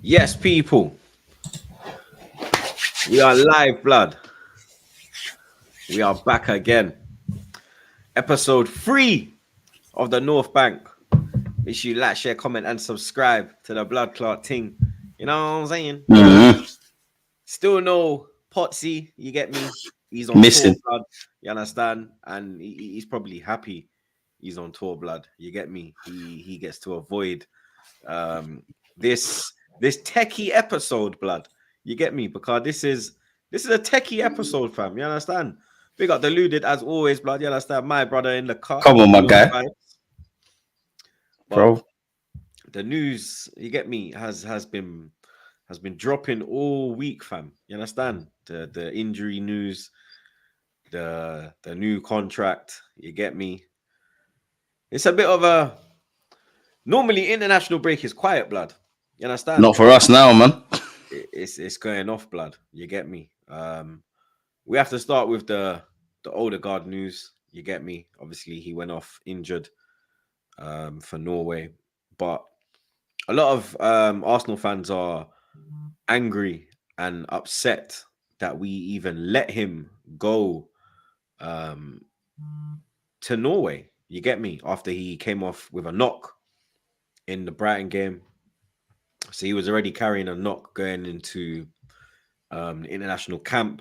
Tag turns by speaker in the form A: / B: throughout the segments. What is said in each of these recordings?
A: Yes, people, we are live, blood. We are back again. Episode 3 of the North Bank. Make sure you like, share, comment, and subscribe to the Blood Clot ting. You know what I'm saying? Still no Potsy, you get me? He's on
B: Missing.
A: tour, blood. You understand? And he's probably happy he's on tour, blood. You get me? He gets to avoid this techie episode, blood. You get me? Because this is a techie episode, fam. You understand? We got deluded as always, blood. You understand? My brother in the car.
B: Come on, my guy.
A: Bro, the news, you get me, has been dropping all week, fam. You understand? The injury news, the new contract. You get me? It's a bit of a normally international break is quiet, blood. You understand?
B: Not for us now, man.
A: It's going off, blood. You get me? We have to start with the Odegaard news. You get me? Obviously, he went off injured for Norway, but a lot of Arsenal fans are angry and upset that we even let him go to Norway. You get me? After he came off with a knock in the Brighton game. So he was already carrying a knock going into the international camp.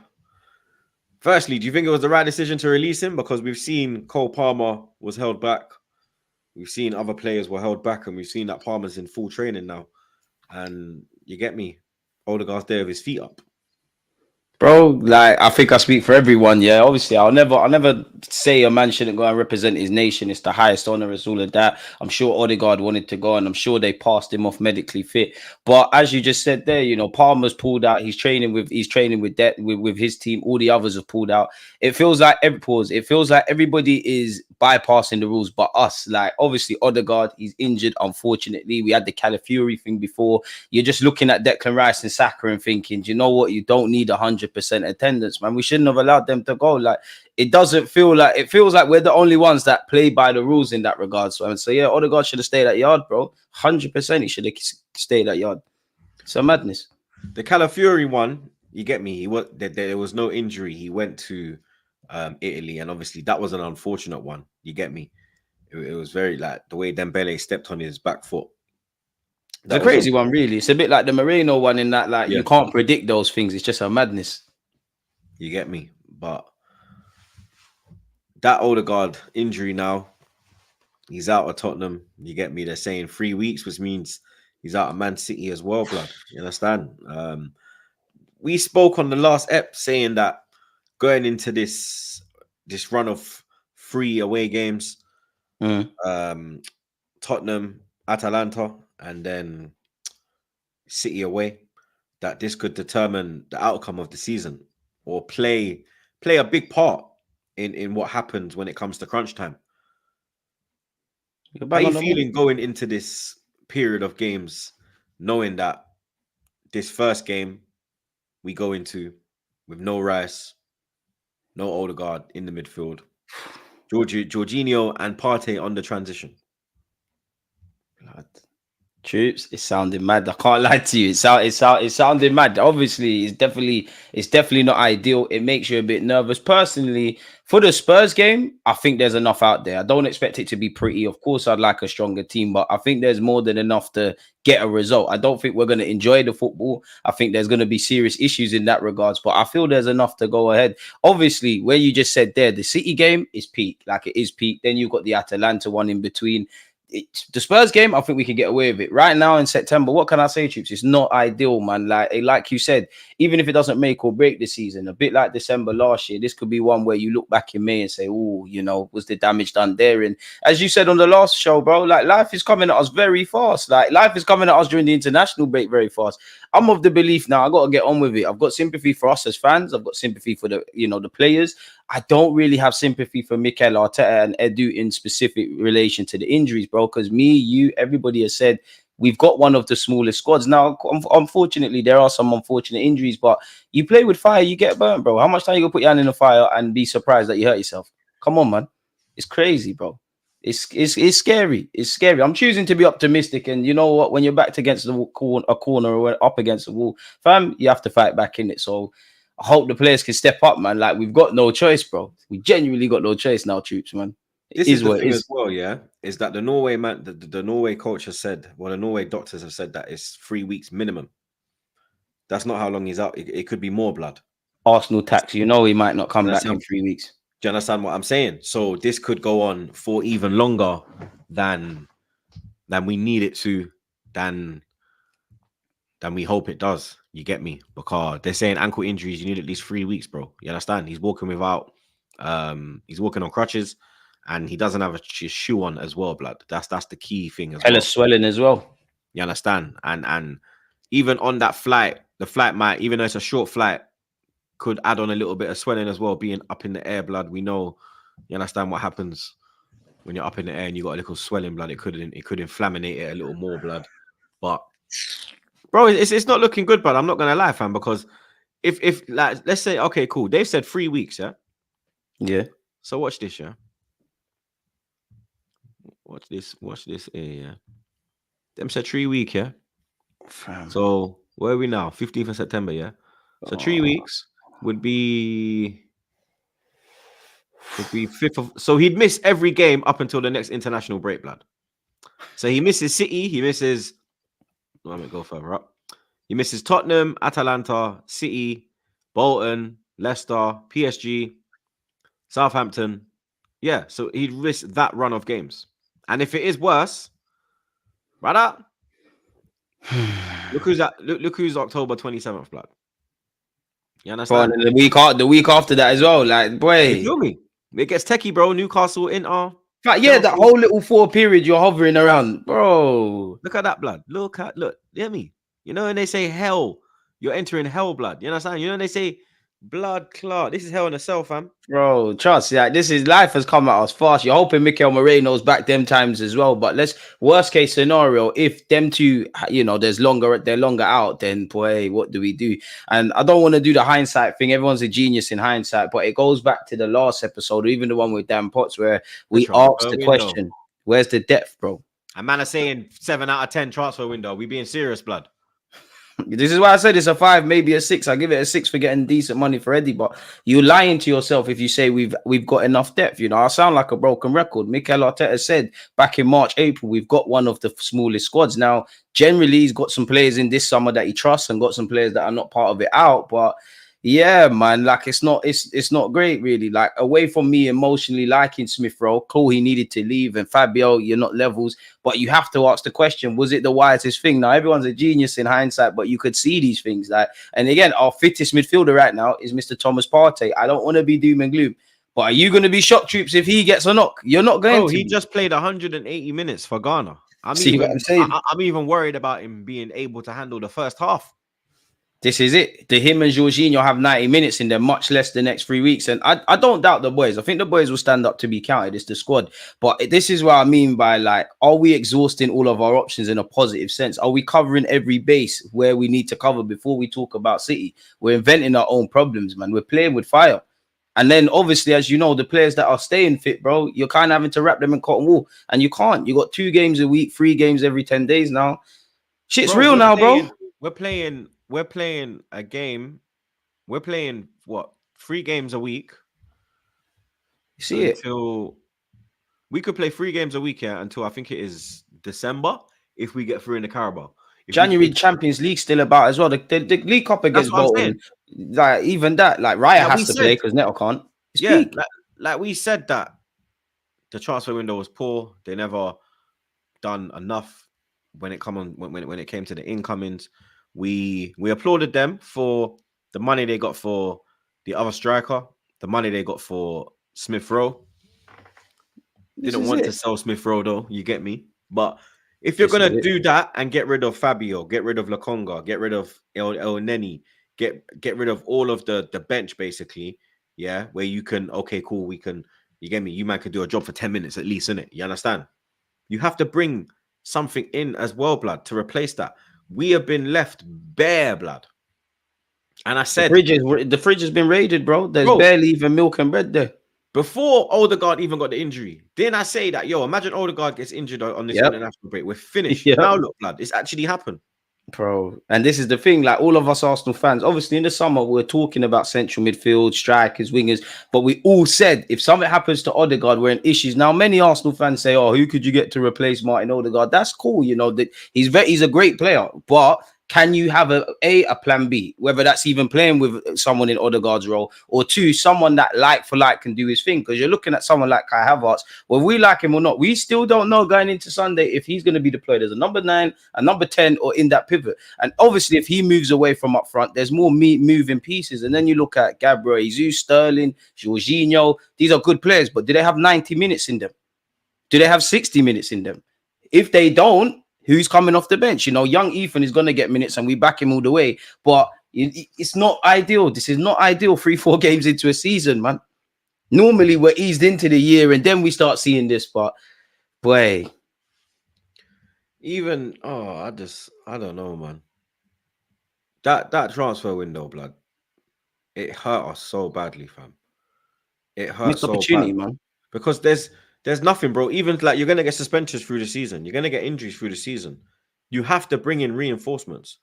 A: Firstly, do you think it was the right decision to release him? Because we've seen Cole Palmer was held back. We've seen other players were held back, and we've seen that Palmer's in full training now. And you get me? Odegaard's there with his feet up.
B: Bro, like, I think I speak for everyone, yeah. Obviously, I'll never say a man shouldn't go and represent his nation. It's the highest honor, it's all of that. I'm sure Odegaard wanted to go, and I'm sure they passed him off medically fit. But as you just said there, you know, Palmer's pulled out. He's training with his team. All the others have pulled out. It feels like everybody is bypassing the rules but us. Like, obviously, Odegaard, he's injured, unfortunately. We had the Calafiori thing before. You're just looking at Declan Rice and Saka and thinking, do you know what? You don't need 100% attendance, man. We shouldn't have allowed them to go. Like, it feels like we're the only ones that play by the rules in that regard. So yeah, Odegaard should have stayed at yard, bro. 100% he should have stayed at yard. It's a madness.
A: The Calafiori one, you get me? There was no injury. He went to Italy, and obviously that was an unfortunate one. You get me? It was very like the way Dembele stepped on his back foot.
B: It's a crazy one, really. It's a bit like the Moreno one in that, like, you can't predict those things. It's just a madness.
A: You get me? But that Odegaard injury now, he's out of Tottenham. You get me? They're saying 3 weeks, which means he's out of Man City as well, blood. You understand? We spoke on the last ep saying that going into this run of 3 away games, Tottenham, Atalanta, and then City away, that this could determine the outcome of the season or play a big part in what happens when it comes to crunch time. How are you feeling going into this period of games, knowing that this first game we go into with no Rice, no Odegaard in the midfield, Jorginho and Partey on the transition?
B: Blood. Troops, it's sounding mad. I can't lie to you. It's sounding mad. Obviously, it's definitely not ideal. It makes you a bit nervous. Personally, for the Spurs game, I think there's enough out there. I don't expect it to be pretty. Of course, I'd like a stronger team, but I think there's more than enough to get a result. I don't think we're going to enjoy the football. I think there's going to be serious issues in that regards, but I feel there's enough to go ahead. Obviously, where you just said there, the City game is peak. Like, it is peak. Then you've got the Atalanta one in between. The Spurs game, I think we can get away with it. Right now in September, what can I say, Troops? It's not ideal, man. Like you said, even if it doesn't make or break the season, a bit like December last year, this could be one where you look back in May and say, oh, you know, was the damage done there? And as you said on the last show, bro, like, life is coming at us very fast. Like, life is coming at us during the international break very fast. I'm of the belief now, I got to get on with it. I've got sympathy for us as fans. I've got sympathy for the players. I don't really have sympathy for Mikel Arteta and Edu in specific relation to the injuries, bro, because me, you, everybody has said we've got one of the smallest squads. Now, unfortunately, there are some unfortunate injuries, but you play with fire, you get burnt, bro. How much time you going to put your hand in the fire and be surprised that you hurt yourself? Come on, man. It's crazy, bro. It's scary. It's scary. I'm choosing to be optimistic, and you know what? When you're backed against a corner or up against the wall, fam, you have to fight back in it. So I hope the players can step up, man. Like we've got no choice, bro. We genuinely got no choice now, troops, man. It
A: This is
B: is
A: the
B: what it
A: thing as
B: is.
A: well, yeah, is that the Norway man, the Norway coach has said, well, the Norway doctors have said that it's 3 weeks minimum. That's not how long he's out. It could be more, blood.
B: Arsenal tax. You know he might not come back in
A: Understand?
B: 3 weeks.
A: Do you understand what I'm saying? So this could go on for even longer than we need it to, than we hope it does. You get me? Because they're saying ankle injuries, you need at least 3 weeks, bro. You understand? He's walking without, he's walking on crutches, and he doesn't have a shoe on as well, blood. That's the key thing as
B: Hella
A: well.
B: swelling as well.
A: You understand? And even on that flight, the flight might, even though it's a short flight, could add on a little bit of swelling as well, being up in the air, blood. We know, you understand what happens when you're up in the air and you got a little swelling, blood. It could inflammate it a little more, blood. But bro, it's not looking good, but I'm not gonna lie, fam, because if like, let's say, okay, cool, they've said 3 weeks, yeah. So watch this, yeah. Watch this here, yeah. Them said 3 weeks, yeah.
B: Fam.
A: So where are we now? 15th of September, yeah. So 3 weeks would be 5th of. So he'd miss every game up until the next international break, blood. So he misses City, he misses. Let me go further up. He misses Tottenham, Atalanta, City, Bolton, Leicester, PSG, Southampton. Yeah, so he'd miss that run of games. And if it is worse, brother, look who's October 27th, blood. You understand?
B: Bro, the week after that as well. Like, boy.
A: You feel me? It gets techie, bro. Newcastle, Inter.
B: Yeah, that whole little 4 period you're hovering around, bro.
A: Look at that, blood. Look. You hear me? You know, when they say hell, you're entering hell, blood. You understand? You know, when they say blood clot. This is hell in a cell, fam.
B: Bro, trust, like, this is life has come at us fast. You're hoping Mikel Moreno's back them times as well. But worst case scenario, if them two, you know, they're longer out, then boy, what do we do? And I don't want to do the hindsight thing. Everyone's a genius in hindsight, but it goes back to the last episode, or even the one with Dan Potts, where we asked the question, where's the depth, bro?
A: A man are saying 7 out of 10 transfer window. We being serious, blood.
B: This is why I said it's a 5, maybe a 6. I give it a 6 for getting decent money for Eddie, but you're lying to yourself if you say we've got enough depth. You know, I sound like a broken record. Mikel Arteta said back in March, April, we've got one of the smallest squads. Now, generally, he's got some players in this summer that he trusts and got some players that are not part of it out, but yeah, man, like it's not great, really. Like, away from me emotionally liking Smith Rowe, cool, he needed to leave, and Fabio, you're not levels, but you have to ask the question: was it the wisest thing? Now, everyone's a genius in hindsight, but you could see these things. Like, and again, our fittest midfielder right now is Mr. Thomas Partey. I don't want to be doom and gloom, but are you going to be shocked, troops, if he gets a knock? You're not going to.
A: He just played 180 minutes for Ghana.
B: I'm
A: even worried about him being able to handle the first half.
B: This is it. Him and Jorginho have 90 minutes in there, much less the next 3 weeks. And I don't doubt the boys. I think the boys will stand up to be counted. It's the squad. But this is what I mean by, like, are we exhausting all of our options in a positive sense? Are we covering every base where we need to cover before we talk about City? We're inventing our own problems, man. We're playing with fire. And then, obviously, as you know, the players that are staying fit, bro, you're kind of having to wrap them in cotton wool. And you can't. You got 2 games a week, 3 games every 10 days now. Shit's real now, bro.
A: We're playing a game. We're playing what? 3 games a week.
B: You see
A: until we could play 3 games a week here until I think it is December if we get through in the Carabao.
B: January Champions League still about as well. The League Cup against Bolton, like even that, like Raya has to play because Neto can't.
A: Yeah, like we said that the transfer window was poor. They never done enough when it came to the incomings. We applauded them for the money they got for the other striker, the money they got for Smith Rowe. Didn't want to sell Smith Rowe though, you get me? But if you're going to do that and get rid of Fabio, get rid of Lokonga, get rid of El Neni, get rid of all of the bench basically, yeah, where you can, okay, cool, we can, you get me? You might could do a job for 10 minutes at least, innit? You understand? You have to bring something in as well, blood, to replace that. We have been left bare, blood. And I said...
B: The fridge has been raided, bro. There's barely even milk and bread there.
A: Before Odegaard even got the injury, didn't I say that, yo, imagine Odegaard gets injured on this
B: Yep.
A: international break. We're finished.
B: Yep.
A: Now look, blood, it's actually happened.
B: Bro, and this is the thing, like all of us Arsenal fans, obviously in the summer we're talking about central midfield, strikers, wingers, but we all said if something happens to Odegaard, we're in issues. Now, many Arsenal fans say, oh, who could you get to replace Martin Odegaard? That's cool, you know, that he's a great player, but can you have a plan B, whether that's even playing with someone in Odegaard's role, or two, someone that like for like can do his thing? Because you're looking at someone like Kai Havertz, whether we like him or not, we still don't know going into Sunday if he's going to be deployed as a number 9, a number 10, or in that pivot. And obviously, if he moves away from up front, there's more moving pieces. And then you look at Gabriel Jesus, Sterling, Jorginho. These are good players, but do they have 90 minutes in them? Do they have 60 minutes in them? If they don't, who's coming off the bench? You know, young Ethan is going to get minutes and we back him all the way. But it's not ideal. This is not ideal 3-4 games into a season, man. Normally, we're eased into the year and then we start seeing this. But, boy.
A: Even, I don't know, man. That transfer window, blood, it hurt us so badly, fam. It hurt
B: Missed
A: so
B: opportunity,
A: bad.
B: man.
A: Because there's nothing, bro. Even like you're gonna get suspensions through the season, you're gonna get injuries through the season. You have to bring in reinforcements,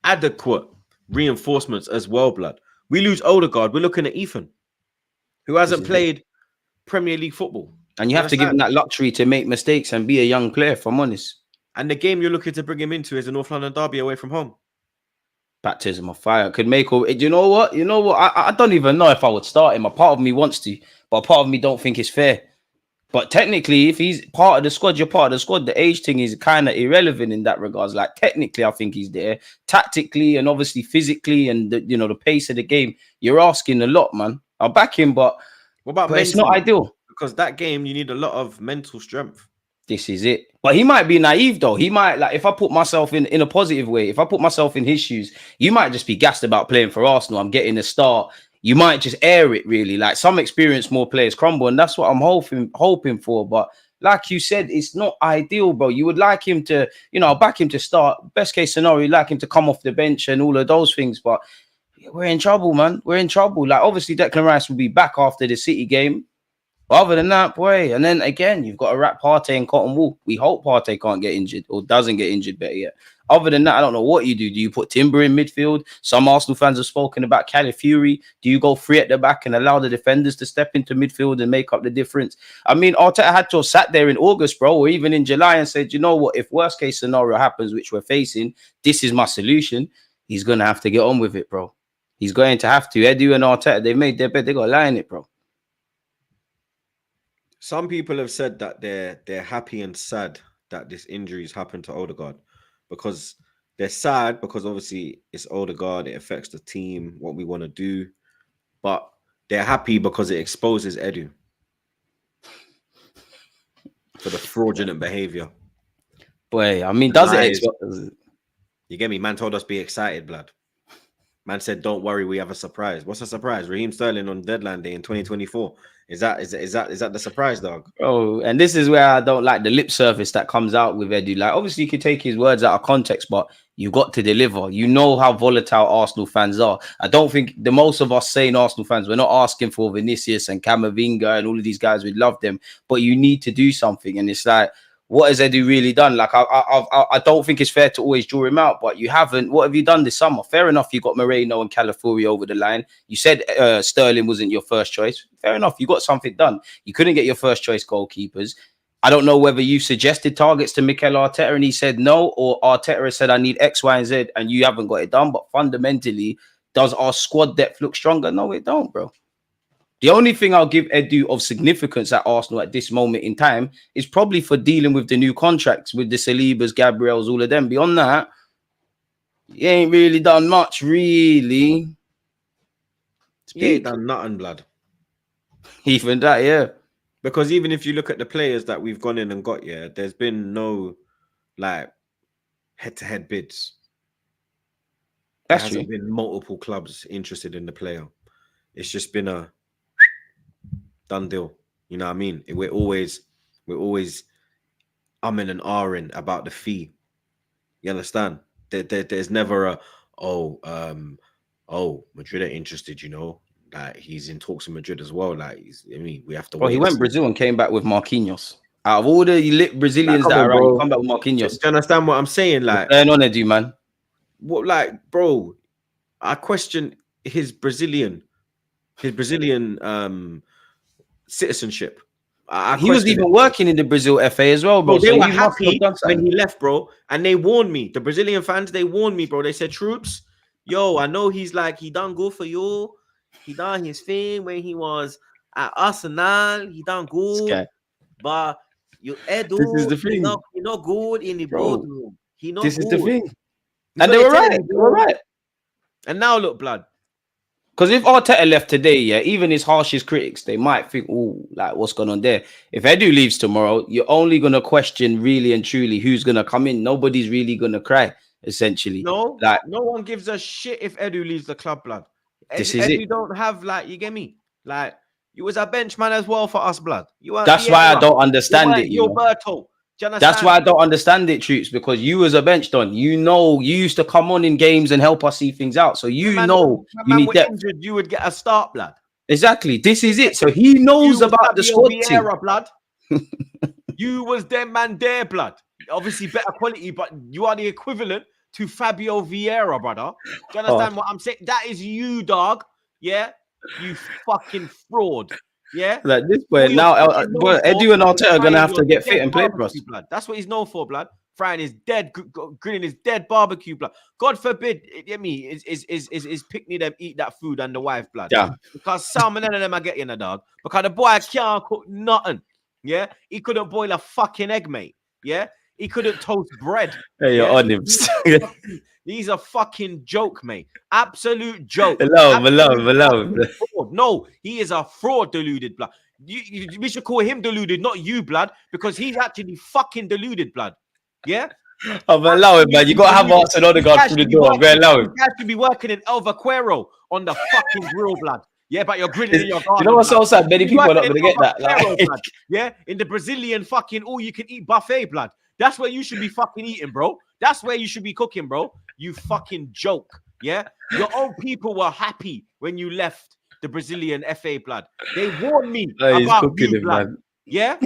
A: adequate reinforcements as well, blood. We lose Odegaard, we're looking at Ethan, who hasn't played Premier League football.
B: And you have to give him that luxury to make mistakes and be a young player, if I'm honest.
A: And the game you're looking to bring him into is the North London derby away from home.
B: Baptism of fire could make or you know what? I don't even know if I would start him. A part of me wants to, but a part of me don't think it's fair. But technically, if he's part of the squad, you're part of the squad. The age thing is kind of irrelevant in that regards. Like technically, I think he's there. Tactically and obviously physically, and the pace of the game, you're asking a lot, man. I'll back him, but it's not ideal.
A: Because that game, you need a lot of mental strength.
B: This is it. But he might be naive, though. He might, like, if I put myself in a positive way, if I put myself in his shoes, you might just be gassed about playing for Arsenal. I'm getting a start. You might just air it, really. Like, some experienced more players crumble, and that's what I'm hoping for. But like you said, it's not ideal, bro. You would like him to, back him to start. Best case scenario, you'd like him to come off the bench and all of those things. But we're in trouble, man. We're in trouble. Like, obviously, Declan Rice will be back after the City game. But other than that, boy, and then again, you've got to wrap Partey and Cotton Wool. We hope Partey can't get injured or doesn't get injured, better yet. Other than that, I don't know what you do. Do you put Timber in midfield? Some Arsenal fans have spoken about Calafiori. Do you go free at the back and allow the defenders to step into midfield and make up the difference? I mean, Arteta had to have sat there in August, bro, or even in July and said, you know what, if worst case scenario happens, which we're facing, this is my solution. He's going to have to get on with it, bro. He's going to have to. Edu and Arteta, they've made their bed. They got to lie in it, bro.
A: Some people have said that they're happy and sad that this injury's happened to Odegaard, because they're sad because obviously it's Odegaard, it affects the team, what we want to do, but they're happy because it exposes Edu for the fraudulent behavior.
B: Boy, I mean, does it?
A: You get me? Man told us be excited, blood. Man said, "Don't worry, we have a surprise." What's a surprise? Raheem Sterling on deadline day in 2024. Is that the surprise, dog?
B: Oh, and this is where I don't like the lip service that comes out with Edu. Like, obviously, you could take his words out of context, but you got to deliver. You know how volatile Arsenal fans are. I don't think the most of us saying Arsenal fans, we're not asking for Vinicius and Camavinga and all of these guys. We love them, but you need to do something. And it's like, what has Edu really done? Like, I don't think it's fair to always draw him out, but you haven't. What have you done this summer? Fair enough, you got Moreno and Calafiori over the line. You said Sterling wasn't your first choice. Fair enough, you got something done. You couldn't get your first choice goalkeepers. I don't know whether you suggested targets to Mikel Arteta and he said no, or Arteta has said I need X, Y, and Z, and you haven't got it done. But fundamentally, does our squad depth look stronger? No, it don't, bro. The only thing I'll give Edu of significance at Arsenal at this moment in time is probably for dealing with the new contracts with the Salibas, Gabriels, all of them. Beyond that, he ain't really done much, really.
A: He ain't done nothing, blood.
B: Even that, yeah.
A: Because even if you look at the players that we've gone in and got, yeah, there's been no, like, head-to-head bids. There hasn't been multiple clubs interested in the player. It's just been a done deal. You know what I mean? We're always umming and ahhing about the fee. You understand? There's never a Madrid are interested, you know. Like he's in talks with Madrid as well. Like I mean, we have to
B: Bro,
A: wait.
B: he
A: And
B: went
A: see.
B: Brazil and came back with Marquinhos. Out of all the elite Brazilians
A: Come
B: that
A: on,
B: are around, you
A: bro.
B: come back with
A: Do
B: Marquinhos.
A: you understand what I'm saying?
B: What's
A: Like,
B: going on there, dude, man?
A: what? Like, bro, I question his Brazilian citizenship. I
B: He was
A: question it.
B: even working in the Brazil FA as well, bro.
A: Bro, they
B: So
A: were
B: he must have
A: happy
B: done
A: when
B: something.
A: he left, bro. And they warned me. The Brazilian fans, they warned me, bro. They said, Troops, yo, I know he's like, he done good for you. He done his thing when he was at Arsenal. He done good. But you
B: This is
A: Edu,
B: the thing,
A: he not good in the
B: bro.
A: boardroom. He not
B: This is the
A: good.
B: thing.
A: You
B: And
A: know
B: they
A: they
B: were
A: telling
B: right.
A: me,
B: They were
A: bro.
B: right.
A: And now look, blood.
B: Because if Arteta left today, yeah, even his harshest critics, they might think, oh, like what's going on there? If Edu leaves tomorrow, you're only gonna question really and truly who's gonna come in. Nobody's really gonna cry, essentially.
A: No,
B: Like
A: no one gives a shit if Edu leaves the club, blood.
B: this is it.
A: Edu don't have like, you get me? Like, you was a benchman as well for us, blood. You weren't
B: That's why I
A: Vieira.
B: don't
A: You
B: understand it,
A: weren't
B: you know.
A: Gilberto. Do you
B: That's
A: understand?
B: why I don't understand it, Troops, because you as a bench don, you know, you used to come on in games and help us see things out. So you know
A: when
B: you
A: man
B: need
A: were
B: depth.
A: injured, you would get a start, blood.
B: Exactly. This is it. So he knows
A: You was
B: about the
A: Fabio
B: squad thing.
A: Vieira, blood. You was them man there, blood. Obviously better quality, but you are the equivalent to Fabio Vieira, brother. Do you understand what I'm saying? That is you, dog. Yeah? You fucking fraud. Yeah?
B: Like this
A: All
B: boy
A: you're
B: now,
A: fucking known
B: Edu and
A: for is
B: Arteta are gonna
A: frying
B: have
A: your
B: to get fit
A: dead
B: and play for us.
A: barbecue, blood. That's what he's known for, blood. Frying his dead, grilling his dead barbecue, blood. God forbid, is picnic them eat that food and the wife, blood.
B: Yeah.
A: Because some of them are getting a dog. Because the boy can't cook nothing. Yeah, he couldn't boil a fucking egg, mate. Yeah, he couldn't toast bread.
B: Hey, you're on him.
A: These are fucking joke, mate. Absolute joke.
B: Love.
A: Fraud. No, he is a fraud, deluded blood. We should call him deluded, not you, blood, because he's actually fucking deluded, blood. Yeah.
B: I'm allowing, man. You got to have Arsenal and Odegaard through the door. I'm going to allow him.
A: You have to be working in El Vaquero on the fucking grill, blood. Yeah, but you're grilling in your garden.
B: You know what's so sad? Many people are not going to get that.
A: Blood. Yeah, in the Brazilian fucking all-you-can-eat buffet, blood. That's where you should be fucking eating, bro. That's where you should be cooking, bro. You fucking joke. Yeah, your own people were happy when you left the Brazilian FA, blood. They warned me about you, blood. Man. Yeah.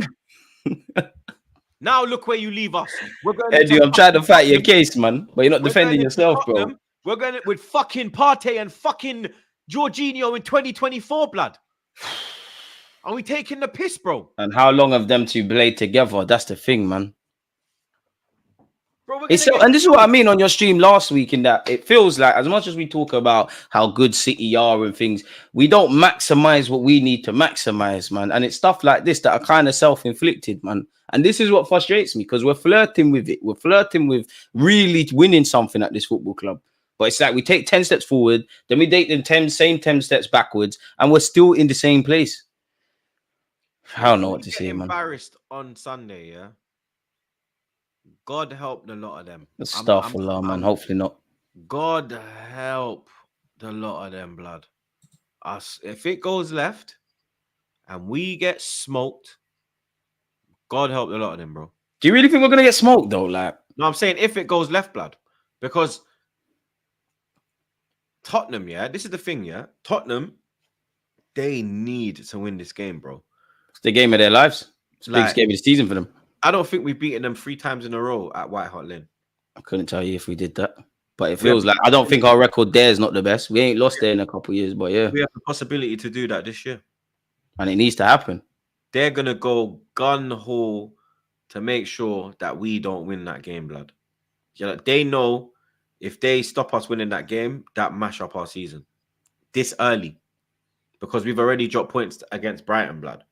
A: Now look where you leave us. We're going.
B: Eddie, I'm trying to fight your case, man, but you're not defending yourself, bro.
A: We're going with fucking Partey and fucking Jorginho in 2024, blood. Are we taking the piss, bro?
B: And how long have them two played together? That's the thing, man. Bro, and this is what I mean on your stream last week, in that it feels like as much as we talk about how good City are and things, we don't maximize what we need to maximize, man. And it's stuff like this that are kind of self-inflicted, man. And this is what frustrates me, because we're flirting with it. We're flirting with really winning something at this football club. But it's like we take 10 steps forward, then we take the same 10 steps backwards, and we're still in the same place. I don't know what to say, man.
A: Embarrassed on Sunday, yeah? God help the lot of them.
B: Astaghfirullah, man. Hopefully not.
A: God help the lot of them, blood. Us, if it goes left and we get smoked, God help the lot of them, bro.
B: Do you really think we're gonna get smoked though? Like,
A: no, I'm saying if it goes left, blood, because Tottenham, yeah, this is the thing, yeah. Tottenham, they need to win this game, bro.
B: It's the game of their lives. It's the biggest game of the season for them.
A: I don't think we've beaten them 3 times in a row at White Hart Lane.
B: I couldn't tell you if we did that, but it feels like I don't think our record there is not the best. We ain't lost there in a couple of years, but yeah,
A: we have the possibility to do that this year,
B: and it needs to happen.
A: They're gonna go gun ho to make sure that we don't win that game, blood. Yeah, they know if they stop us winning that game, that mash up our season this early, because we've already dropped points against Brighton, blood.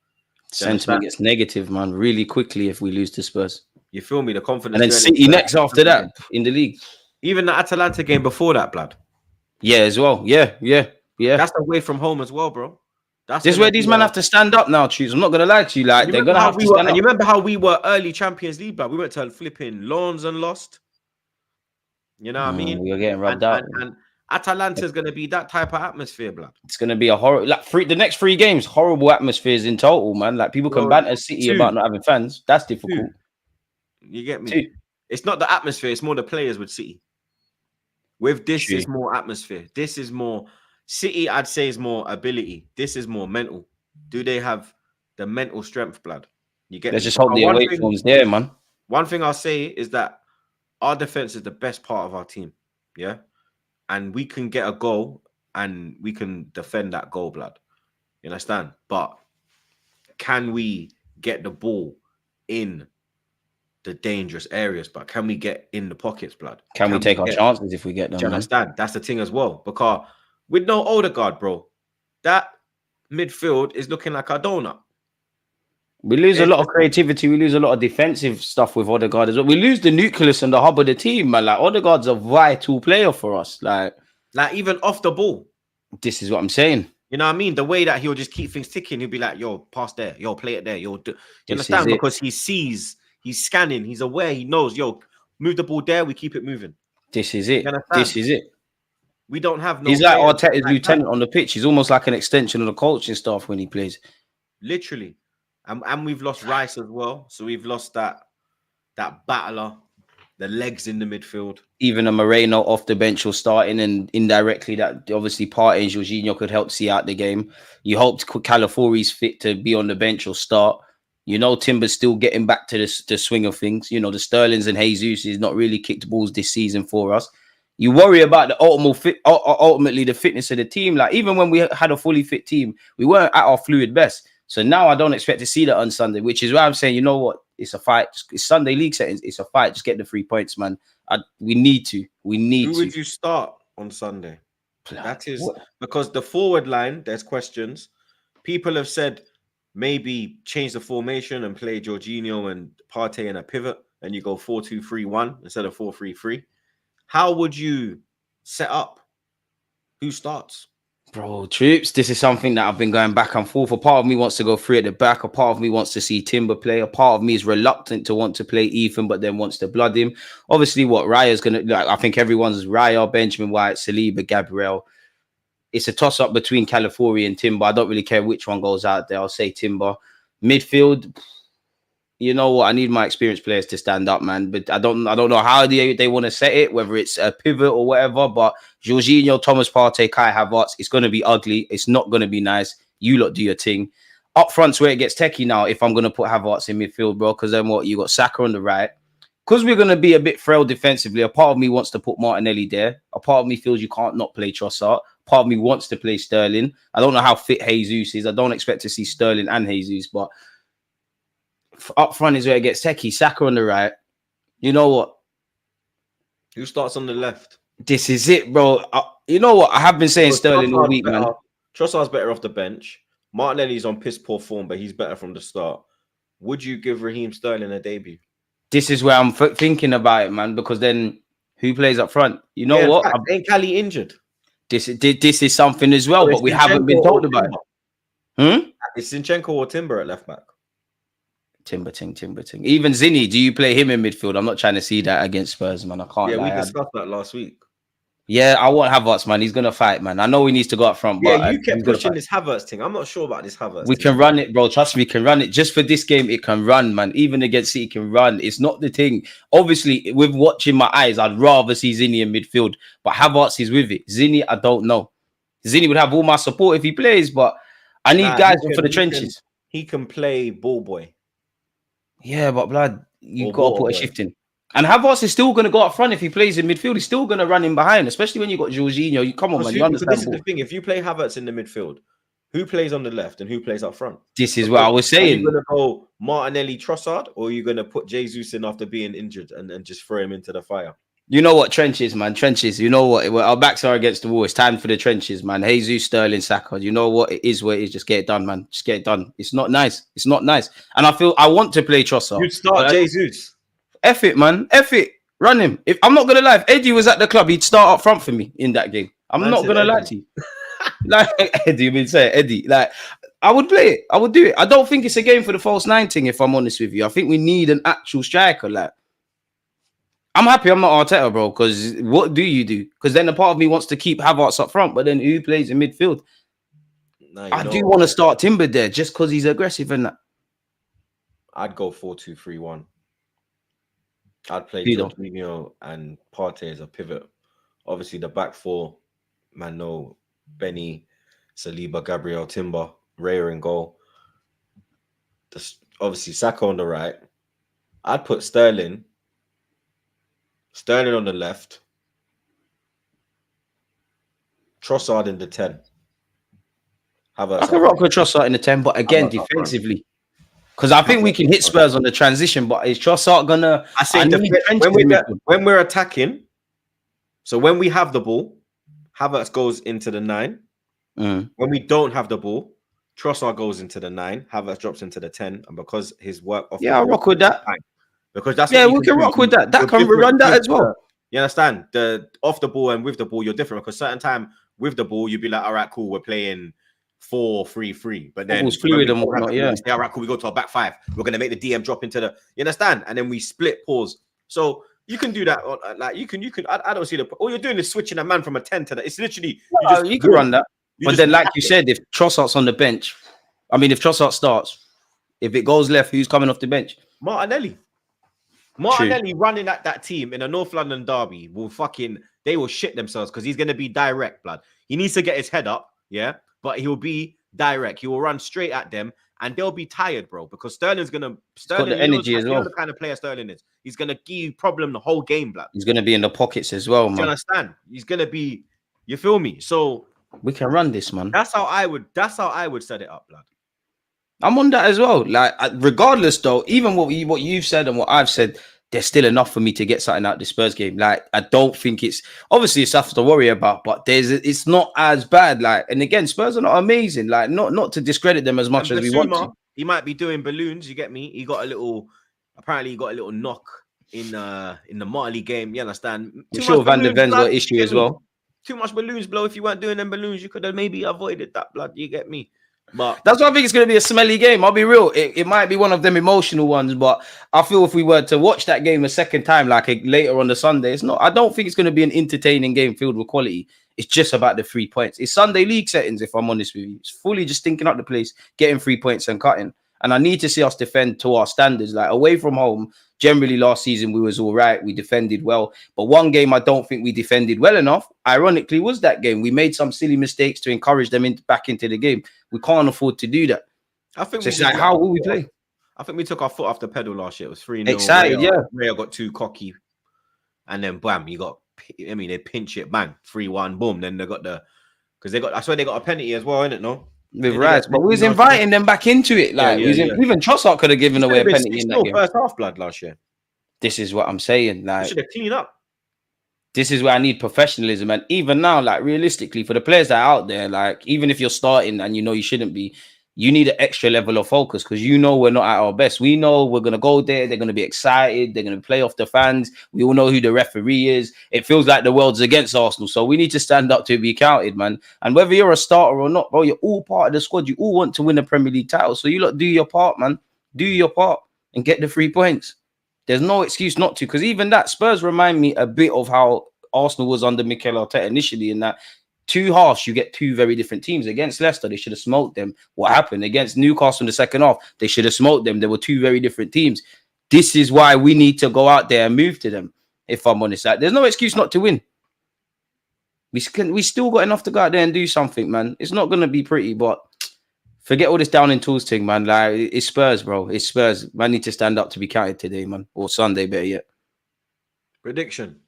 B: Sentiment gets negative, man, really quickly if we lose to Spurs.
A: You feel me? The confidence.
B: And then City next after that in the league.
A: Even the Atalanta game before that, blood.
B: Yeah, as well. Yeah.
A: That's away from home as well, bro.
B: This is where these men have to stand up now, Choose. I'm not gonna lie to you. Like, they're gonna have to stand up.
A: And you remember how we were early Champions League, blood? We went to flipping Lawns and lost. You know what I mean?
B: We were getting rubbed out.
A: And Atalanta's going to be that type of atmosphere, blood.
B: It's going to be a horror. Like the next 3 games, horrible atmospheres in total, man. Like people can banter City about not having fans. That's difficult.
A: You get me? It's not the atmosphere. It's more the players with City. With this, it's more atmosphere. This is more City, I'd say, is more ability. This is more mental. Do they have the mental strength, blood? You get
B: Let's
A: me?
B: just hope
A: Because
B: the away form's there, man.
A: one thing I'll say is that our defense is the best part of our team. Yeah. And we can get a goal and we can defend that goal, blood. You understand? But can we get the ball in the dangerous areas? But can we get in the pockets, blood?
B: Can we take our chances if we get them,
A: Do you
B: man?
A: understand? That's the thing as well. Because with no Odegaard, bro, that midfield is looking like a donut.
B: We lose a lot of creativity. We lose a lot of defensive stuff with Odegaard as well. We lose the nucleus and the hub of the team, man. Like, Odegaard's a vital player for us. Like
A: even off the ball.
B: This is what I'm saying.
A: You know what I mean? The way that he'll just keep things ticking, he'll be like, yo, pass there. Yo, play it there. Yo, do you understand? Because he sees, he's scanning, he's aware, he knows, yo, move the ball there, we keep it moving.
B: This is it. This is it.
A: We don't have no.
B: He's like Arteta's lieutenant on the pitch. He's almost like an extension of the coaching staff when he plays.
A: Literally. And we've lost Rice as well. So we've lost that battler, the legs in the midfield.
B: Even a Moreno off the bench or starting, and indirectly that obviously Partey and Jorginho could help see out the game. You hoped Calafiori's fit to be on the bench or start. You know, Timber's still getting back to the swing of things. You know, the Sterlings and Jesus is not really kicked balls this season for us. You worry about the ultimately the fitness of the team. Like, even when we had a fully fit team, we weren't at our fluid best. So now I don't expect to see that on Sunday, which is why I'm saying, you know what? It's a fight. It's Sunday league settings. It's a fight. Just get the 3 points, man. We need to. Who
A: would you start on Sunday? That is because the forward line, there's questions. People have said maybe change the formation and play Jorginho and Partey in a pivot, and you go 4-2-3-1 instead of 4-3-3. How would you set up? Who starts?
B: Bro, Troops, this is something that I've been going back and forth. A part of me wants to go free at the back. A part of me wants to see Timber play. A part of me is reluctant to want to play Ethan, but then wants to blood him. Obviously, what Raya's going to... Like, I think everyone's Raya, Benjamin White, Saliba, Gabriel. It's a toss-up between Calafiori and Timber. I don't really care which one goes out there. I'll say Timber. Midfield... You know what? I need my experienced players to stand up, man. But I don't know how they want to set it, whether it's a pivot or whatever. But Jorginho, Thomas Partey, Kai Havertz, it's going to be ugly. It's not going to be nice. You lot do your thing. Up front's where it gets techie now. If I'm going to put Havertz in midfield, bro, because then what? You got Saka on the right. Because we're going to be a bit frail defensively. A part of me wants to put Martinelli there. A part of me feels you can't not play Trossard. Part of me wants to play Sterling. I don't know how fit Jesus is. I don't expect to see Sterling and Jesus, but up front is where it gets techie. Saka on the right. You know what?
A: Who starts on the left?
B: This is it, bro. You know what? I have been saying Sterling all week, man.
A: Trossard's better off the bench. Martinelli's on piss poor form, but he's better from the start. Would you give Raheem Sterling a debut?
B: This is where I'm thinking about it, man, because then who plays up front? You know what?
A: Ain't Cali injured?
B: This is something as well, but we haven't been told about it.
A: It's Zinchenko or Timber at left back.
B: Timber ting. Even Zinni, do you play him in midfield? I'm not trying to see that against Spurs, man. I can't.
A: Yeah, we discussed that last week.
B: Yeah, I want Havertz, man. He's gonna fight, man. I know he needs to go up front, but
A: yeah, you kept pushing this Havertz thing. I'm not sure about this Havertz.
B: We can run it, bro. Trust me, we can run it. Just for this game, it can run, man. Even against City, it can run. It's not the thing. Obviously, with watching my eyes, I'd rather see Zinni in midfield, but Havertz is with it. Zinni, I don't know. Zinni would have all my support if he plays, but I need guys for the trenches.
A: He can play ball boy.
B: Yeah, but blood, you got to put a shift in. And Havertz is still going to go up front if he plays in midfield. He's still going to run in behind, especially when you got Jorginho. You come on, man. You understand?
A: This is the thing. If you play Havertz in the midfield, who plays on the left and who plays up front?
B: This is what I was saying.
A: Are you going to go Martinelli, Trossard, or are you going to put Jesus in after being injured and just throw him into the fire?
B: You know what? Trenches, man. Trenches. You know what? Our backs are against the wall. It's time for the trenches, man. Jesus, Sterling, Saka. You know what? It is what it is. Just get it done, man. Just get it done. It's not nice. It's not nice. And I want to play Trossard.
A: You'd start Jesus.
B: F it, man. F it. Run him. If I'm not gonna lie, if Eddie was at the club, he'd start up front for me in that game. I'm not gonna lie to you. Like Eddie, you mean say Eddie? Like I would play it. I would do it. I don't think it's a game for the false 9 thing. If I'm honest with you, I think we need an actual striker. Like I'm happy I'm not Arteta, bro. Because what do you do? Because then a part of me wants to keep Havertz up front, but then who plays in midfield? I do want to start Timber there just because he's aggressive and that.
A: I'd go 4-2-3-1. I'd play Jorginho and Partey as a pivot. Obviously, the back four, man, no Benny, Saliba, Gabriel, Timber, Raya in goal. Obviously, Saka on the right. I'd put Sterling on the left. Trossard in the 10.
B: I can rock with Trossard in the 10, but again, defensively. Because I think we can hit Spurs on the transition, but is Trossard gonna...
A: when we're attacking, so when we have the ball, Havertz goes into the 9. When we don't have the ball, Trossard goes into the 9, Havertz drops into the 10, and because his work off
B: I'll rock with that.
A: Because that's
B: we can rock with that. That can run that as well.
A: You understand? The off the ball and with the ball, you're different because certain time with the ball, you'd be like, all right, cool, we're playing 4-3-3. But then
B: fluid and whatnot,
A: we say, all right, cool, we go to our back 5. We're gonna make the DM drop into the, you understand? And then we split pause. So you can do that. Like you can. I don't see the. All you're doing is switching a man from a 10 to that. It's literally
B: you can run that. But then, like you said, if Trossard's on the bench, I mean, if Trossard starts, if it goes left, who's coming off the bench?
A: Martinelli running at that team in a North London derby they will shit themselves because he's going to be direct, blood. He needs to get his head up, yeah, but he will be direct. He will run straight at them and they'll be tired, bro, because Sterling's got the
B: energy as well.
A: The kind of player Sterling is. He's going to give you problem the whole game, blood.
B: He's going to be in the pockets as well, man.
A: Do you understand? He's going to be, you feel me? So
B: we can run this, man.
A: That's how I would set it up, blood.
B: I'm on that as well. Like, regardless, though, even what you've said and what I've said, there's still enough for me to get something out of the Spurs game. Like, I don't think it's stuff to worry about, but it's not as bad. Like, and again, Spurs are not amazing. Like, not to discredit them as much as we want to.
A: He might be doing balloons. You get me? He got a little knock in the Marley game. You understand?
B: I'm sure Van der Ven's got an issue as well.
A: Too much balloons, blow. If you weren't doing them balloons, you could have maybe avoided that, blood. You get me? But
B: that's why I think it's going to be a smelly game. I'll be real. It might be one of them emotional ones, but I feel if we were to watch that game a second time, like later on the Sunday, I don't think it's going to be an entertaining game filled with quality. It's just about the 3 points. It's Sunday league settings, if I'm honest with you. It's fully just thinking up the place, getting 3 points and cutting. And I need to see us defend to our standards. Like away from home, generally last season we was all right. We defended well. But one game I don't think we defended well enough, ironically, was that game. We made some silly mistakes to encourage them back into the game. We can't afford to do that.
A: I think
B: it's like, how will we play?
A: I think we took our foot off the pedal last year. It was 3-0.
B: Excited, yeah.
A: Raya got too cocky. And then bam, they pinch it, bang, 3-1, boom. Then I swear they got a penalty as well, innit, no?
B: With Rice, but we was inviting them back into it. Like even Trossard could have given away a penalty in that game.
A: First half, blood, last year.
B: This is what I'm saying. Like,
A: should have cleaned up.
B: This is where I need professionalism, and even now, like realistically, for the players that are out there, like even if you're starting and you know you shouldn't be, you need an extra level of focus because you know we're not at our best. We know we're gonna go there. They're gonna be excited. They're gonna play off the fans. We all know who the referee is. It feels like the world's against Arsenal, so we need to stand up to be counted, man. And whether you're a starter or not, bro, you're all part of the squad. You all want to win the Premier League title, so you lot do your part, man. Do your part and get the 3 points. There's no excuse not to, because even that Spurs remind me a bit of how Arsenal was under Mikel Arteta initially, in that 2 halves, you get 2 very different teams. Against Leicester, they should have smoked them. What happened? Against Newcastle in the second half, they should have smoked them. There were 2 very different teams. This is why we need to go out there and move to them, if I'm honest. Like, there's no excuse not to win. We still got enough to go out there and do something, man. It's not going to be pretty, but forget all this down in tools thing, man. Like, it's Spurs, bro. It's Spurs. Man need to stand up to be counted today, man. Or Sunday, better yet.
A: Prediction.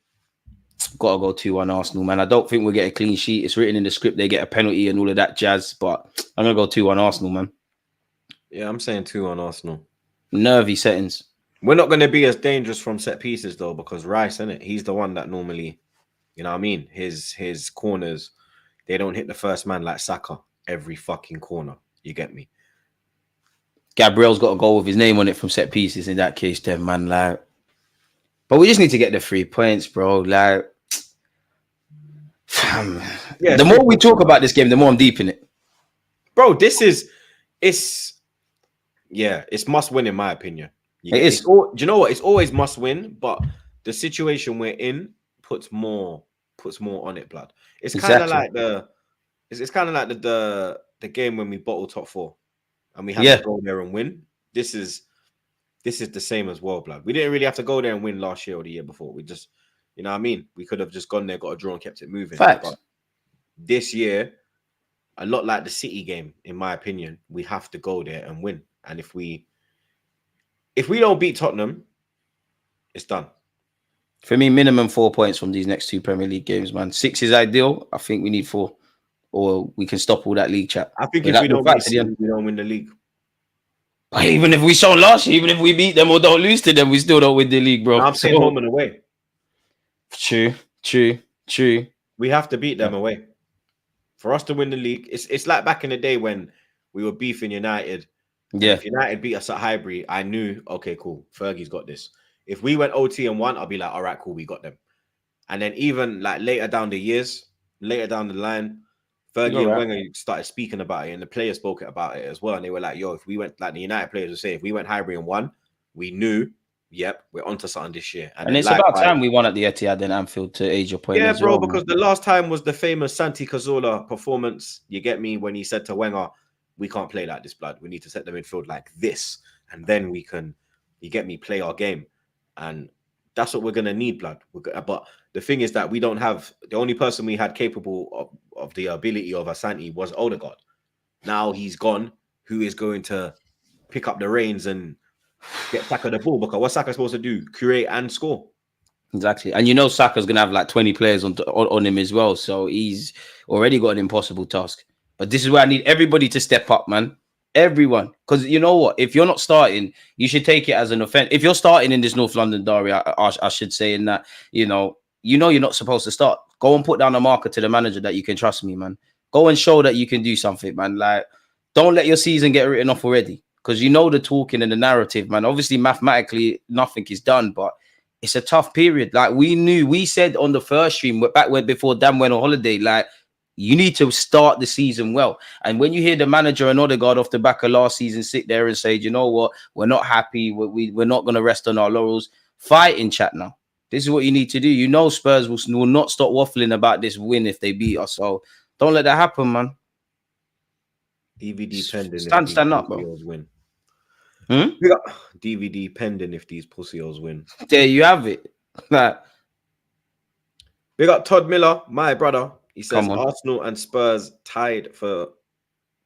B: Gotta go 2-1 Arsenal, man. I don't think we'll get a clean sheet. It's written in the script they get a penalty and all of that jazz, but I'm gonna go 2-1 Arsenal, man.
A: Yeah, I'm saying 2-1 Arsenal.
B: Nervy settings.
A: We're not gonna be as dangerous from set pieces though, because Rice, innit? He's the one that normally, you know what I mean? His corners, they don't hit the first man like Saka every fucking corner. You get me?
B: Gabriel's got a goal with his name on it from set pieces in that case, then, man. Like, but we just need to get the 3 points, bro. Like, the more we talk about this game, the more I'm deep in it.
A: Bro, it's must win in my opinion.
B: It is.
A: Do you know what? It's always must win, but the situation we're in puts more on it, blood. It's kind of like the game when we bottle top 4 and we have to go there and win. This is the same as well, blood. We didn't really have to go there and win last year or the year before. We just, you know what I mean? We could have just gone there, got a draw and kept it moving.
B: Facts.
A: But this year, a lot like the City game, in my opinion, we have to go there and win. And if we don't beat Tottenham, it's done.
B: For me, minimum 4 points from these next 2 Premier League games, man. 6 is ideal. I think we need 4, or we can stop all that league chat.
A: I think if we don't beat City, we don't win the league.
B: Even if we show last year, even if we beat them or don't lose to them, we still don't win the league, bro.
A: No, I'm saying home and away.
B: True.
A: We have to beat them away for us to win the league. It's like back in the day when we were beefing United.
B: Yeah.
A: If United beat us at Highbury, I knew, okay, cool, Fergie's got this. If we went OT and won, I'll be like, all right, cool, we got them. And then even like later down the line, Fergie and Wenger started speaking about it, and the players spoke about it as well. And they were like, yo, if we went, like the United players would say, if we went Highbury and won, we knew, yep, we're onto something this year.
B: And it's about time we won at the Etihad and Anfield, to age your point.
A: Yeah, bro, because the last time was the famous Santi Cazorla performance. You get me? When he said to Wenger, we can't play like this, blood. We need to set the midfield like this. And then we can, you get me, play our game. And that's what we're going to need, blood. But the thing is that we don't have, the only person we had capable of the ability of Asante was Odegaard. Now he's gone. Who is going to pick up the reins and get Saka the ball? Because what's Saka supposed to do? Create and score.
B: Exactly. And you know Saka's going to have like 20 players on him as well. So he's already got an impossible task. But this is where I need everybody to step up, man. Everyone. Because you know what? If you're not starting, you should take it as an offense. If you're starting in this North London derby, I should say in that, you know you're not supposed to start. Go and put down a marker to the manager that you can trust me, man. Go and show that you can do something, man. Like, don't let your season get written off already. Because you know the talking and the narrative, man. Obviously, mathematically, nothing is done, but it's a tough period. Like, we said on the first stream, before Dan went on holiday, like, you need to start the season well. And when you hear the manager and Odegaard off the back of last season sit there and say, you know what, we're not happy, we're not going to rest on our laurels, fight in chat now. This is what you need to do. You know Spurs will not stop waffling about this win if they beat us. So don't let that happen, man.
A: DVD pending.
B: Stand up, bro.
A: Win. We got DVD pending if these pussios win.
B: There you have it.
A: We got Todd Miller, my brother. He says Arsenal and Spurs tied for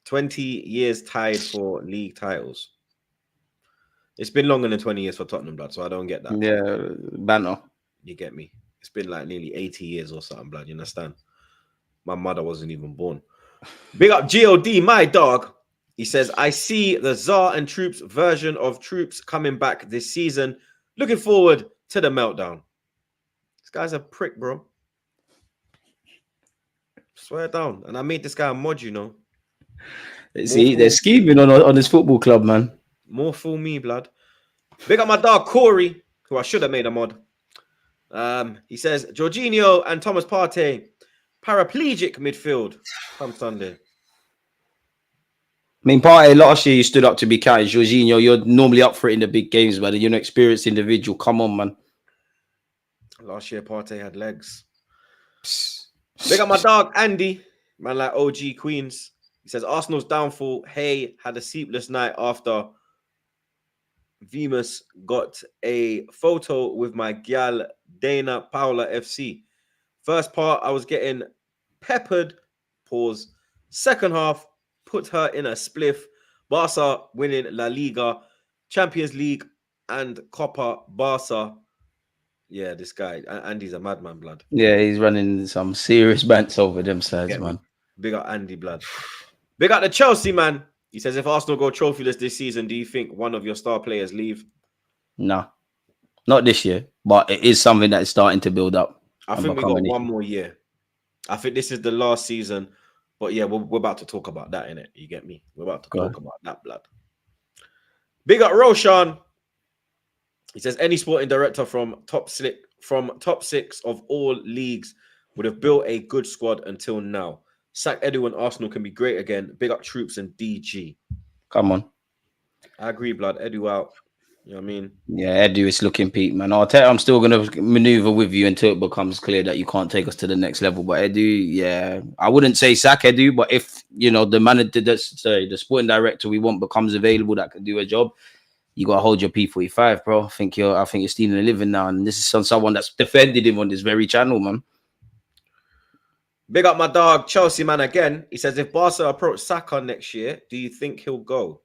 A: 20 years, tied for league titles. It's been longer than 20 years for Tottenham, blood, so I don't get that.
B: Yeah, banter.
A: You get me? It's been like nearly 80 years or something, blood. You understand? My mother wasn't even born. Big up GOD, my dog. He says, I see the Czar and Troops version of Troops coming back this season. Looking forward to the meltdown. This guy's a prick, bro. Swear down. And I made this guy a mod, you know.
B: See, they're scheming on this football club, man.
A: More fool me, blood. Big up my dog, Corey, who I should have made a mod. He says, Jorginho and Thomas Partey, paraplegic midfield come Sunday.
B: I mean, Partey, last year you stood up to be counted. Jorginho, you're normally up for it in the big games, but you're an experienced individual. Come on, man.
A: Last year, Partey had legs. Big up my dog, Andy. Man like OG Queens. He says, Arsenal's downfall. Hey, had a sleepless night after Vimus got a photo with my gal, Dana Paula FC. First part, I was getting peppered. Pause. Second half, put her in a spliff. Barca winning La Liga, Champions League, and Copa Barca. Yeah, this guy, Andy's a madman, blood.
B: Yeah, he's running some serious bants over them sides, man.
A: Big up Andy, blood. Big up the Chelsea, man. He says, if Arsenal go trophyless this season, do you think one of your star players leave?
B: No, not this year, but it is something that is starting to build up.
A: I think we got one more year. I think this is the last season, but yeah, we're about to talk about that, innit? You get me? We're about to talk about that, blood. Big up Roshan. He says, any sporting director from top six of all leagues would have built a good squad until now. Sack Edu and Arsenal can be great again. Big up Troops and DG.
B: Come on.
A: I agree, blood. Edu out. You know what I mean?
B: Yeah, Edu is looking peak, man. I'm still going to maneuver with you until it becomes clear that you can't take us to the next level. But Edu, yeah, I wouldn't say sack Edu, but if, you know, the manager, the sporting director we want becomes available that can do a job, you got to hold your P45, bro. I think you're stealing a living now. And this is someone that's defended him on this very channel, man.
A: Big up my dog, Chelsea man again. He says, if Barca approach Saka next year, do you think he'll go?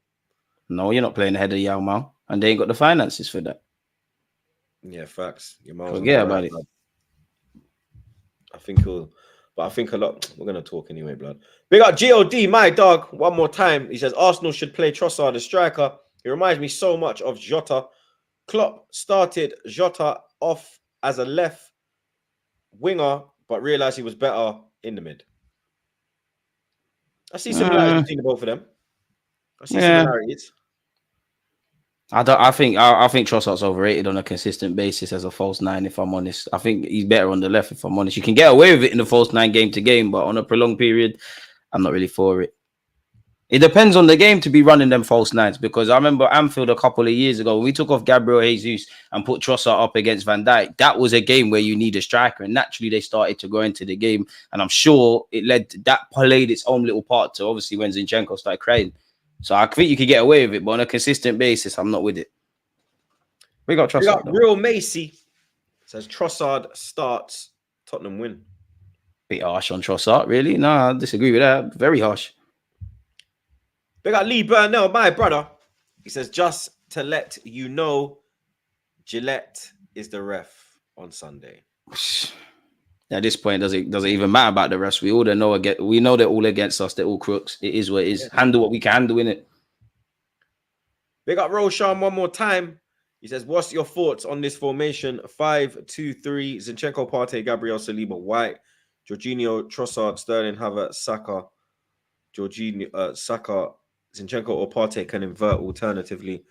B: No, you're not playing ahead of Yao Mao, and they ain't got the finances for that.
A: Yeah, facts. Your mom's on the
B: Forget
A: right,
B: about it.
A: blood. I think he'll, but I think a lot. We're gonna talk anyway, blood. Big up God, my dog. One more time. He says Arsenal should play Trossard as striker. He reminds me so much of Jota. Klopp started Jota off as a left winger, but realized he was better in the mid. I see similarities between the both of them. I see similarities.
B: I think Trossard's overrated on a consistent basis as a false nine, if I'm honest. I think he's better on the left, if I'm honest. You can get away with it in the false nine game to game, but on a prolonged period, I'm not really for it. It depends on the game to be running them false nines, because I remember Anfield a couple of years ago, when we took off Gabriel Jesus and put Trossard up against Van Dijk. That was a game where you need a striker, and naturally they started to go into the game, and I'm sure that played its own little part to obviously when Zinchenko started crying. So I think you could get away with it, but on a consistent basis, I'm not with it. We got Trossard.
A: Real Macy says Trossard starts, Tottenham win.
B: Bit harsh on Trossard, really? No, I disagree with that. Very harsh.
A: Big up Lee Burnell, my brother. He says, just to let you know, Gillette is the ref on Sunday.
B: At this point, does it even matter about the rest? We all know we know they're all against us. They're all crooks. It is what it is. Yeah. Handle what we can handle in it.
A: Big up Roshan one more time. He says, what's your thoughts on this formation? 5-2-3, Zinchenko, Partey, Gabriel, Saliba, White, Jorginho, Trossard, Sterling, Havertz, Saka, Jorginho, Saka, Zinchenko or Partey can invert alternatively.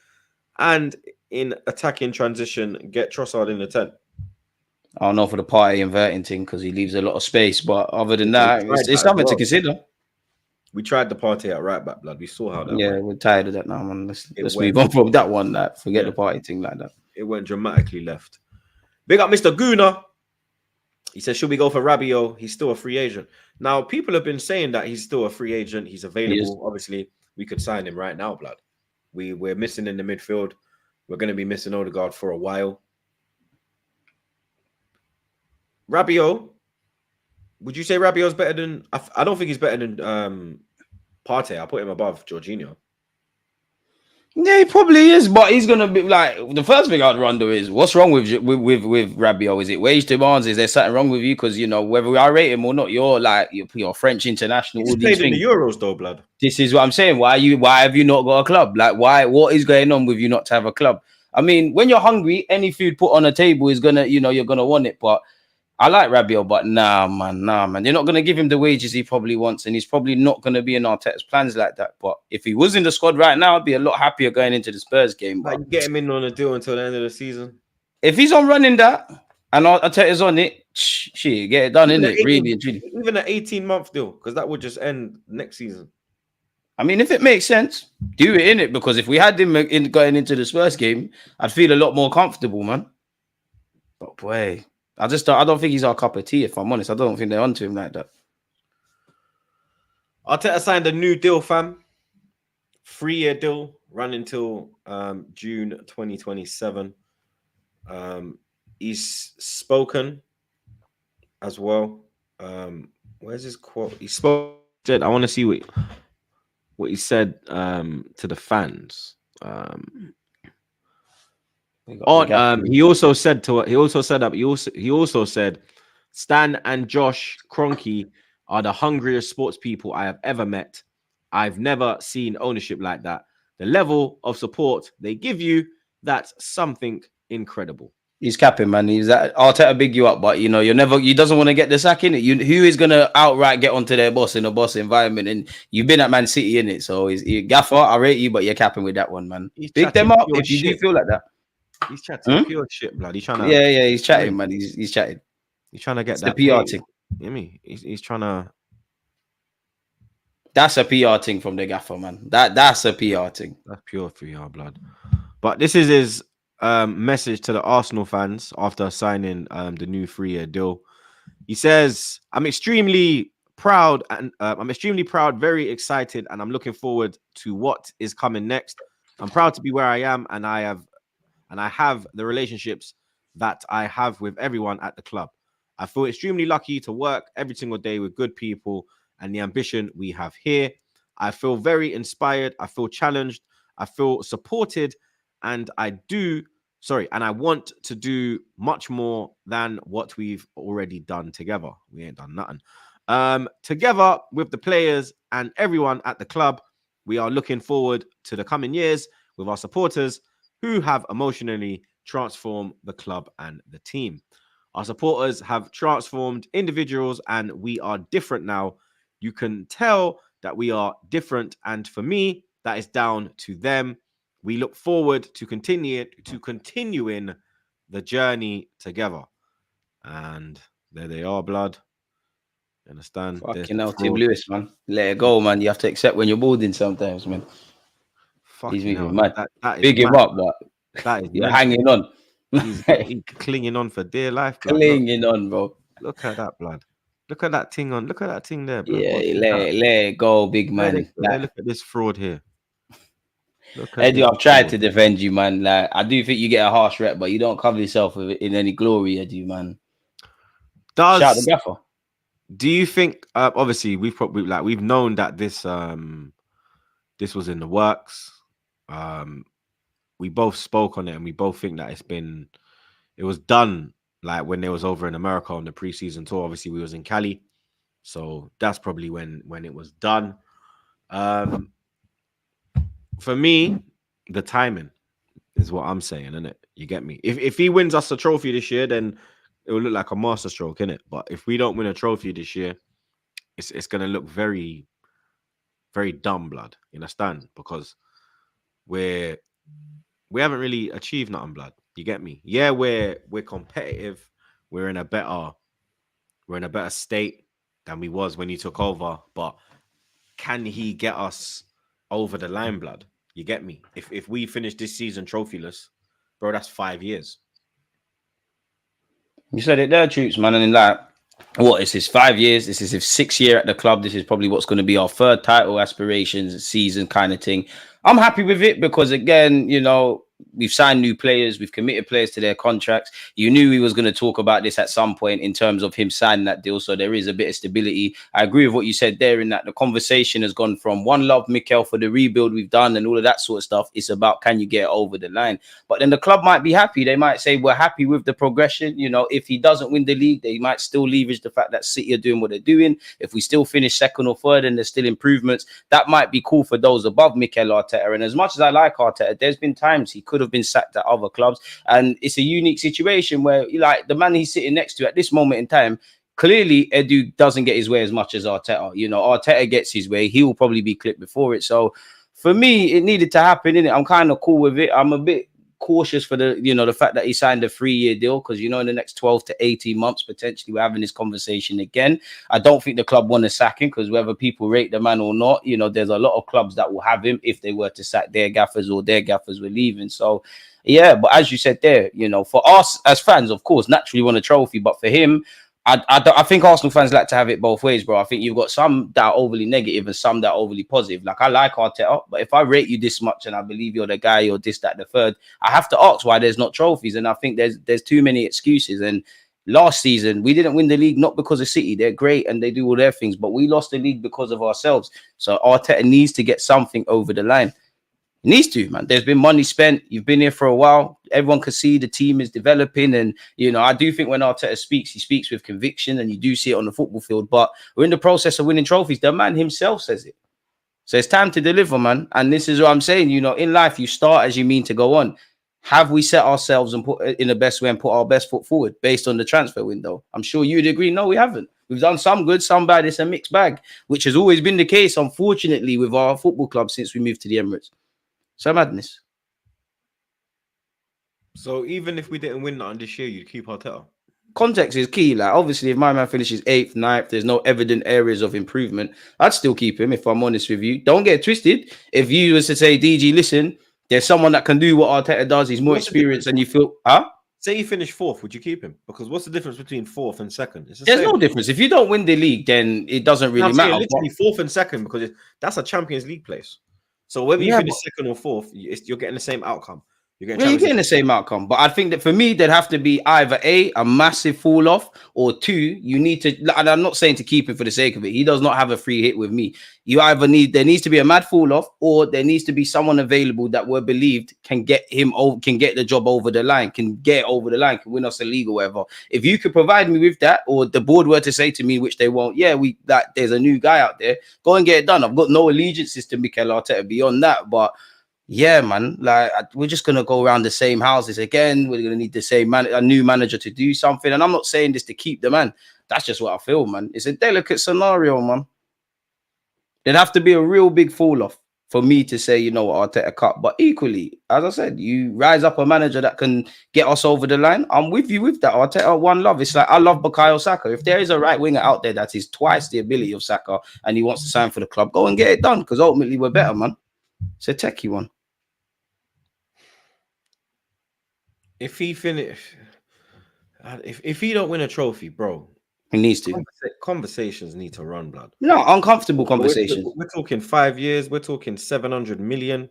A: And in attacking transition, get Trossard in the 10.
B: I don't know for the Partey inverting thing because he leaves a lot of space. But other than that, it's something to consider.
A: We tried the Partey at right back, blood. We saw how that went.
B: We're tired of that now, man. Let's move on from that one. Forget the Partey thing like that.
A: It went dramatically left. Big up Mr. Guna. He says, should we go for Rabiot? He's still a free agent. Now, people have been saying that he's still a free agent. He's available. Obviously, we could sign him right now, blood. We're missing in the midfield. We're going to be missing Odegaard for a while. Rabiot, would you say Rabiot's better than... I don't think he's better than Partey. I'll put him above Jorginho.
B: Yeah, he probably is, but he's gonna be like the first thing I'd wonder is what's wrong with Rabiot? Is it wage demands? Is there something wrong with you? Because you know whether I rate him or not, you're French international.
A: He's played in the Euros though, blood.
B: This is what I'm saying. Why have you not got a club? Like what is going on with you not to have a club? I mean, when you're hungry, any food put on a table is gonna, you're gonna want it. But I like Rabiot, but nah, man. They're not going to give him the wages he probably wants, and he's probably not going to be in Arteta's plans like that. But if he was in the squad right now, I'd be a lot happier going into the Spurs game.
A: But you get him in on a deal until the end of the season.
B: If he's on running that, and Arteta's on it, shit, get it done, innit? Really and truly.
A: Even an 18-month deal, because that would just end next season.
B: I mean, if it makes sense, do it, innit? Because if we had him going into the Spurs game, I'd feel a lot more comfortable, man. But boy... I don't think he's our cup of tea, if I'm honest. I don't think they're onto him like that.
A: Arteta signed a new deal, fam. 3-year deal, run until June 2027. He's spoken as well. Where's his quote? He spoke. I want to see what he said to the fans. He also said Stan and Josh Kroenke are the hungriest sports people I have ever met. I've never seen ownership like that. The level of support they give you, that's something incredible.
B: He's capping, man. Arteta big you up, but he doesn't want to get the sack in it. Who is gonna outright get onto their boss in a boss environment? And you've been at Man City in it, so he's Gaffer. I rate you, but you're capping with that one, man. Big them up if you do feel like that.
A: He's chatting pure shit, blood. He's trying to.
B: Yeah, he's chatting, man. He's chatting.
A: He's trying to get
B: that the PR thing.
A: You know me? He's trying to.
B: That's a PR thing from the gaffer, man. That's a PR thing.
A: That's pure PR, blood. But this is his message to the Arsenal fans after signing the new 3-year deal. He says, "I'm extremely proud, very excited, and I'm looking forward to what is coming next. I'm proud to be where I am, and I have the relationships that I have with everyone at the club. I feel extremely lucky to work every single day with good people and the ambition we have here. I feel very inspired. I feel challenged. I feel supported. And I want to do much more than what we've already done together. We ain't done nothing. Together with the players and everyone at the club, we are looking forward to the coming years with our supporters who have emotionally transformed the club and the team. Our supporters have transformed individuals and we are different now. You can tell that we are different. And for me, that is down to them. We look forward to continuing the journey together. And there they are, blood. You understand?
B: Fucking hell, Tim Lewis, man. Let it go, man. You have to accept when you're boarding sometimes, man. He's moving mad.
A: That is
B: big him
A: mad.
B: up, but
A: that is
B: you're hanging on.
A: He's clinging on for dear life, blood.
B: Clinging on, bro.
A: Look at that, blood. Look at that thing on. Look at that thing there, blood.
B: Yeah, let it go, big man.
A: Look at this fraud here.
B: Eddie, I've tried to defend you, man. Like, I do think you get a harsh rep, but you don't cover yourself in any glory, Eddie, man. Shout the gaffer.
A: Do you think? Obviously, we've known that this was in the works. We both spoke on it, and we both think that it was done like when they was over in America on the preseason tour. Obviously, we was in Cali, so that's probably when it was done. For me, the timing is what I'm saying, isn't it? You get me? If he wins us a trophy this year, then it will look like a masterstroke, innit? But if we don't win a trophy this year, it's gonna look very, very dumb, blood. You understand? Because we haven't really achieved nothing, blood. You get me? Yeah, we're competitive. We're in a better state than we was when he took over. But can he get us over the line, blood? You get me? If we finish this season trophyless, bro, that's 5 years.
B: You said it there, Troops, man. And in that, what is this? 5 years? This is his 6th year at the club. This is probably what's going to be our 3rd title aspirations season kind of thing. I'm happy with it because, again, you know, we've signed new players. We've committed players to their contracts. You knew he was going to talk about this at some point in terms of him signing that deal. So there is a bit of stability. I agree with what you said there in that the conversation has gone from one love, Mikel, for the rebuild we've done and all of that sort of stuff. It's about, can you get it over the line? But then the club might be happy. They might say, we're happy with the progression. You know, if he doesn't win the league, they might still leverage the fact that City are doing what they're doing. If we still finish 2nd or 3rd and there's still improvements, that might be cool for those above Mikel Arteta. And as much as I like Arteta, there's been times he could have been sacked at other clubs, and it's a unique situation where, like, the man he's sitting next to at this moment in time, clearly Edu doesn't get his way as much as Arteta. You know, Arteta gets his way, he will probably be clipped before it. So for me, it needed to happen, innit? I'm kind of cool with it. I'm a bit cautious for the fact that he signed a 3-year deal, because, you know, in the next 12 to 18 months potentially we're having this conversation again. I don't think the club want to sack him, because whether people rate the man or not, you know, there's a lot of clubs that will have him if they were to sack their gaffers or their gaffers were leaving. So yeah, but as you said there, you know, for us as fans, of course, naturally want a trophy, but for him, I think Arsenal fans like to have it both ways, bro. I think you've got some that are overly negative and some that are overly positive. Like, I like Arteta, but if I rate you this much and I believe you're the guy or this, that, the third, I have to ask why there's not trophies. And I think there's too many excuses. And last season, we didn't win the league, not because of City. They're great and they do all their things, but we lost the league because of ourselves. So Arteta needs to get something over the line. He needs to, man. There's been money spent. You've been here for a while. Everyone can see the team is developing. And, you know, I do think when Arteta speaks, he speaks with conviction, and you do see it on the football field. But we're in the process of winning trophies. The man himself says it. So it's time to deliver, man. And this is what I'm saying. You know, in life, you start as you mean to go on. Have we set ourselves and put in the best way and put our best foot forward based on the transfer window? I'm sure you'd agree. No, we haven't. We've done some good, some bad. It's a mixed bag, which has always been the case, unfortunately, with our football club since we moved to the Emirates. So madness.
A: So even if we didn't win that this year, you'd keep Arteta?
B: Context is key. Like, obviously, if my man finishes 8th, 9th, there's no evident areas of improvement, I'd still keep him, if I'm honest with you. Don't get it twisted. If you was to say, DG, listen, there's someone that can do what Arteta does, he's more experienced, and you feel,
A: Say you finish 4th, would you keep him? Because what's the difference between 4th and 2nd?
B: There's no difference. If you don't win the league, then it doesn't really matter.
A: Literally 4th and 2nd, because that's a Champions League place. So whether you finish 2nd or 4th, you're getting the same outcome. You're getting
B: Yeah, you're
A: Champions
B: getting
A: League.
B: the same outcome. But I think that for me, there'd have to be either a massive fall off, or two, you need to. And I'm not saying to keep him for the sake of it. He does not have a free hit with me. You either there needs to be a mad fall off, or there needs to be someone available that we're believed can get him over, can get the job over the line, can get over the line, can win us a league or whatever. If you could provide me with that, or the board were to say to me, which they won't, yeah, there's a new guy out there, go and get it done. I've got no allegiances to Mikel Arteta beyond that, but. Yeah, man. Like we're just gonna go around the same houses again. We're gonna need the same a new manager to do something. And I'm not saying this to keep the man. That's just what I feel, man. It's a delicate scenario, man. There'd have to be a real big fall off for me to say, you know what, Arteta cut. But equally, as I said, you rise up a manager that can get us over the line. I'm with you with that. Arteta, one love. It's like I love Bukayo Saka. If there is a right winger out there that is twice the ability of Saka and he wants to sign for the club, go and get it done. Because ultimately we're better, man. It's a techie one.
A: If he finish, if he don't win a trophy, bro,
B: he needs to.
A: Conversations need to run, blood.
B: No, uncomfortable conversations.
A: We're talking 5 years. We're talking 700 million.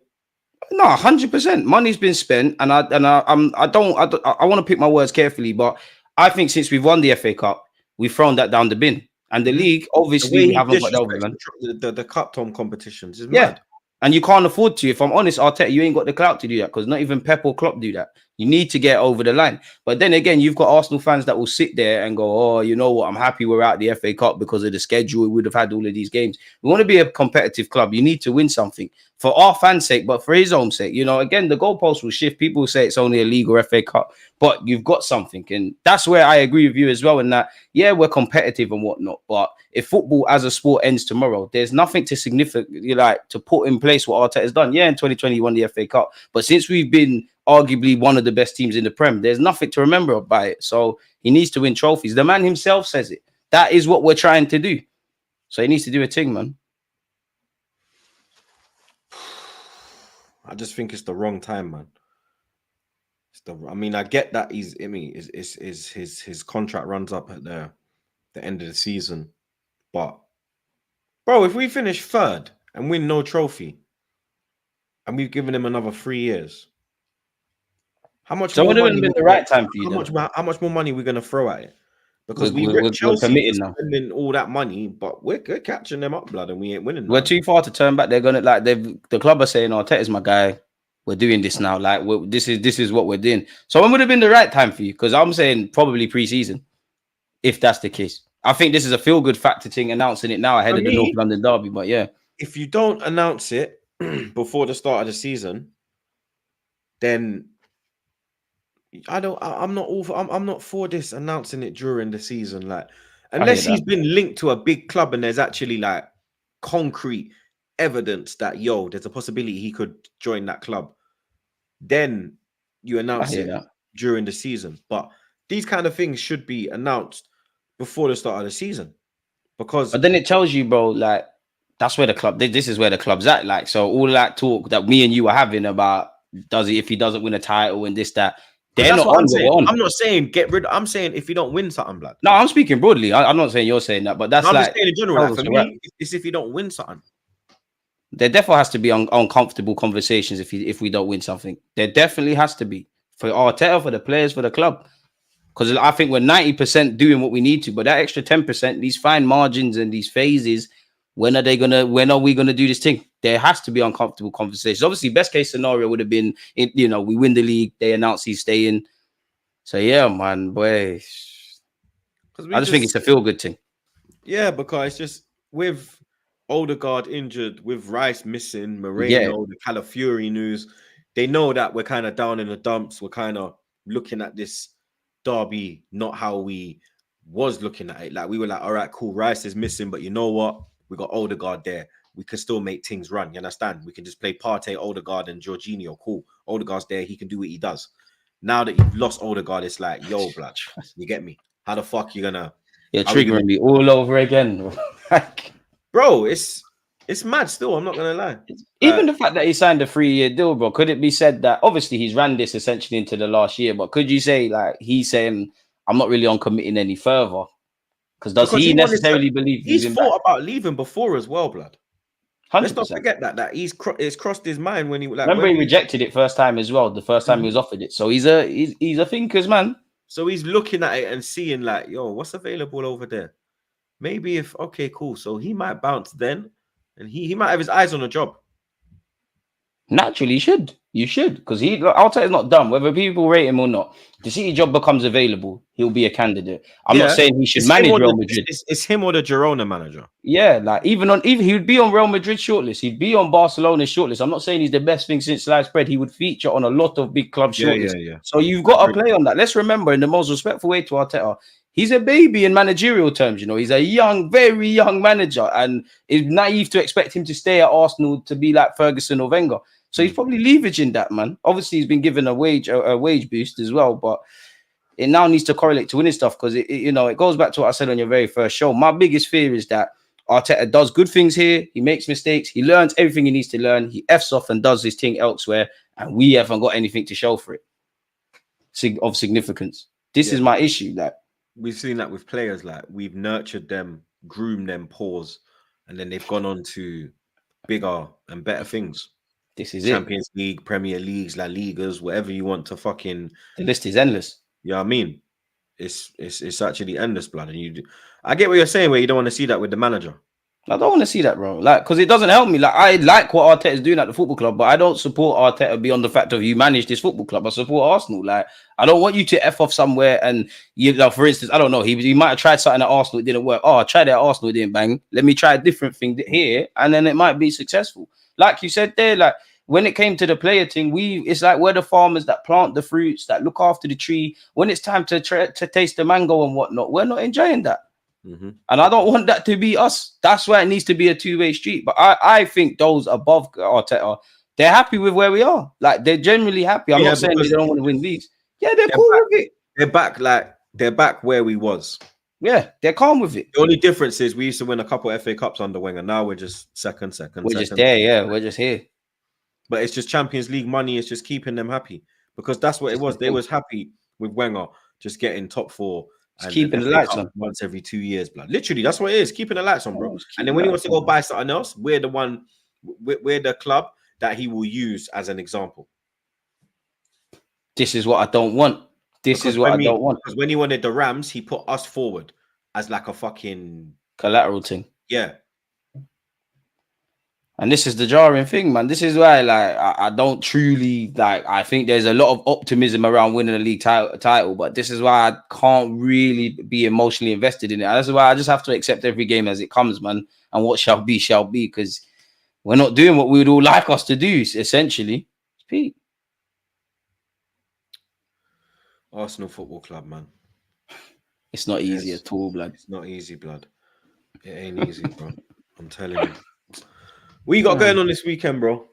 B: No, 100%. Money's been spent, and I want to pick my words carefully, but I think since we've won the FA Cup, we've thrown that down the bin. And the league, obviously, we haven't got over
A: the cup tom competitions. Is
B: yeah.
A: Mad.
B: And you can't afford to. If I'm honest, Arteta, you ain't got the clout to do that because not even Pep or Klopp do that. You need to get over the line. But then again, you've got Arsenal fans that will sit there and go, oh, you know what? I'm happy we're out the FA Cup because of the schedule. We would have had all of these games. We want to be a competitive club. You need to win something for our fans' sake, but for his own sake. You know, again, the goalposts will shift. People will say it's only a league or FA Cup, but you've got something. And that's where I agree with you as well in that, yeah, we're competitive and whatnot. But if football as a sport ends tomorrow, there's nothing to significantly like to put in place what Arteta has done. Yeah, in 2020, he won the FA Cup. But since we've been arguably one of the best teams in the Prem, there's nothing to remember about it. So he needs to win trophies. The man himself says it. That is what we're trying to do. So he needs to do a thing, man.
A: I just think it's the wrong time, man. I mean, I get that his contract runs up at the end of the season, but bro, if we finish third and win no trophy, and we've given him another 3 years, how much?
B: So it would have been the right time for you.
A: How much more money are we going to throw at it? Because
B: we're committed now,
A: spending all that money, but we're catching them up, blood, and we ain't winning.
B: We're too far to turn back. They're gonna the club are saying, "Oh, Arteta's my guy. We're doing this now. Like this is what we're doing." So it would have been the right time for you, because I'm saying probably pre-season, if that's the case. I think this is a feel-good factor thing, announcing it now ahead of the North London derby. But yeah,
A: if you don't announce it before the start of the season, then I'm not for this announcing it during the season, like unless he's been linked to a big club and there's actually like concrete evidence that there's a possibility he could join that club. Then you announce it during the season. But these kind of things should be announced before the start of the season, because
B: but then it tells you, bro, like that's where the club. This is where the club's at. Like, so all that talk that me and you were having about if he doesn't win a title and this that.
A: They're not on. I'm not saying get rid. I'm saying if you don't win something, blood.
B: No, I'm speaking broadly. I'm not saying you're saying that, but that's
A: I'm just saying in general. Like, for me, it's if you don't win something.
B: There definitely has to be uncomfortable conversations if we don't win something. There definitely has to be for Arteta, for the players, for the club. Because I think we're 90% doing what we need to, but that extra 10%, these fine margins and these phases, when are we gonna do this thing? There has to be uncomfortable conversations. Obviously, best case scenario would have been, we win the league, they announce he's staying. So yeah, man, boy. I just think it's a feel-good thing.
A: Yeah, because it's just with Odegaard injured, with Rice missing, Moreno, the Calafiori news, they know that we're kind of down in the dumps. We're kind of looking at this derby, not how we was looking at it. Like we were like, all right, cool, Rice is missing, but you know what? We got Odegaard there. We can still make things run. You understand? We can just play Partey, Odegaard, and Jorginho. Cool. Odegaard's there. He can do what he does. Now that you've lost Odegaard, it's like, yo, blood. You get me? How the fuck you gonna?
B: You're triggering me all over again,
A: bro. It's mad. Still, I'm not gonna lie.
B: Even the fact that he signed a 3-year deal, bro. Could it be said that obviously he's ran this essentially into the last year, but could you say like he's saying I'm not really on committing any further? Because he necessarily believe
A: he's thought about leaving before as well, blood? Let's not
B: 100%.
A: forget that it's crossed his mind when he like.
B: Remember,
A: When
B: he rejected it first time as well. The first time he was offered it. So he's a thinker's man.
A: So he's looking at it and seeing like, yo, what's available over there? Maybe if okay, cool. So he might bounce then, and he might have his eyes on a job.
B: Naturally, you should, because Arteta's not dumb. Whether people rate him or not, the City job becomes available, he'll be a candidate. I'm not saying he should manage Real Madrid.
A: It's him or the Girona manager.
B: Yeah, like even he would be on Real Madrid shortlist. He'd be on Barcelona's shortlist. I'm not saying he's the best thing since sliced bread. He would feature on a lot of big club shortlists.
A: Yeah.
B: So you've got to play on that. Let's remember, in the most respectful way to Arteta, he's a baby in managerial terms. You know, he's a young, very young manager, and it's naive to expect him to stay at Arsenal to be like Ferguson or Wenger. So he's probably leveraging that, man. Obviously, he's been given a wage boost as well, but it now needs to correlate to winning stuff, because it goes back to what I said on your very first show. My biggest fear is that Arteta does good things here, he makes mistakes, he learns everything he needs to learn, he F's off and does his thing elsewhere, and we haven't got anything to show for it of significance. This is my issue. That
A: we've seen that with players, like we've nurtured them, groomed them, pause, and then they've gone on to bigger and better things.
B: This is
A: Champions League, Premier Leagues, La Ligas, whatever you want to fucking.
B: The list is endless.
A: Yeah, I mean, it's actually endless, blood. And I get what you're saying, where you don't want to see that with the manager.
B: I don't want to see that, bro. Like, because it doesn't help me. Like, I like what Arteta is doing at the football club, but I don't support Arteta beyond the fact of you manage this football club. I support Arsenal. Like, I don't want you to F off somewhere and for instance, I don't know, he might have tried something at Arsenal, it didn't work. Oh, I tried it at Arsenal, it didn't bang. Let me try a different thing here, and then it might be successful. Like you said there, like when it came to the player thing, it's like we're the farmers that plant the fruits, that look after the tree. When it's time to taste the mango and whatnot, we're not enjoying that. And I don't want that to be us. That's why it needs to be a two-way street. But I think those above Arteta, they're happy with where we are. Like, they're generally happy. I'm not saying they don't want to win leagues. Yeah, they're cool with it.
A: They're back where we was.
B: Yeah, they're calm with it.
A: The only difference is we used to win a couple of FA Cups under Wenger. Now we're just second.
B: We're just there, yeah. We're just here.
A: But it's just Champions League money. It's just keeping them happy, because that's what it was. They was happy with Wenger just getting top four.
B: And keeping the lights on
A: once every 2 years, blood. Literally, that's what it is. Keeping the lights on, bro. And then when he wants to go buy something else, we're the club that he will use as an example.
B: This is what I don't want. Because
A: when he wanted the Rams, he put us forward as like a fucking
B: collateral thing.
A: Yeah.
B: And this is the jarring thing, man. This is why, like, I don't truly like. I think there's a lot of optimism around winning a league title, but this is why I can't really be emotionally invested in it. That's why I just have to accept every game as it comes, man. And what shall be, because we're not doing what we would all like us to do. Essentially, it's Pete.
A: Arsenal Football Club, man.
B: It's not easy at all, blood.
A: It's not easy, blood. It ain't easy, bro. I'm telling you. What you got going on this weekend, bro?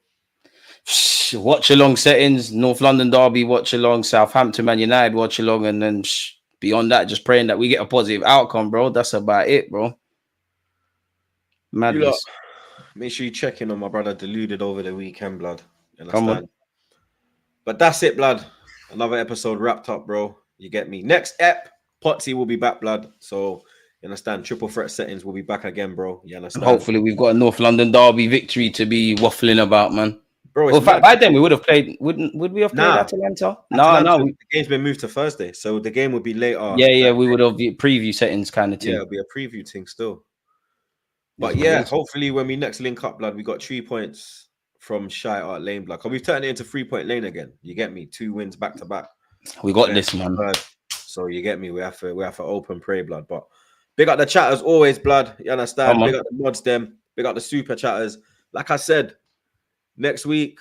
B: Watch along settings, North London derby, watch along, Southampton, Man United, watch along, and then beyond that, just praying that we get a positive outcome, bro. That's about it, bro. Madness.
A: Make sure you check in on my brother Deluded over the weekend, blood.
B: Come on.
A: But that's it, blood. Another episode wrapped up, bro. You get me. Next ep, Potsy will be back, blood. So you understand? Triple threat settings will be back again, bro. You understand?
B: Hopefully, we've got a North London derby victory to be waffling about, man.
A: Bro,
B: in fact, by then we would have played. Would we have played Atalanta? No.
A: The game's been moved to Thursday, so the game would be later.
B: Yeah. We would have preview settings kind of thing.
A: Yeah, it'll be a preview thing still. But yeah, hopefully when we next link up, blood, we got 3 points from Shy Art Lane, blood. Because we've turned it into 3-point lane again. You get me? 2 wins back to back.
B: We got this, man.
A: So you get me? We have to open pray, blood. But big up the chatters always, blood. You understand? Big up the mods, them. Big up the super chatters. Like I said, next week,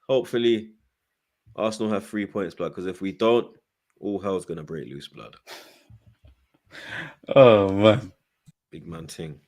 A: hopefully, Arsenal have 3 points, blood. Because if we don't, all hell's gonna break loose, blood.
B: Oh man,
A: big man thing.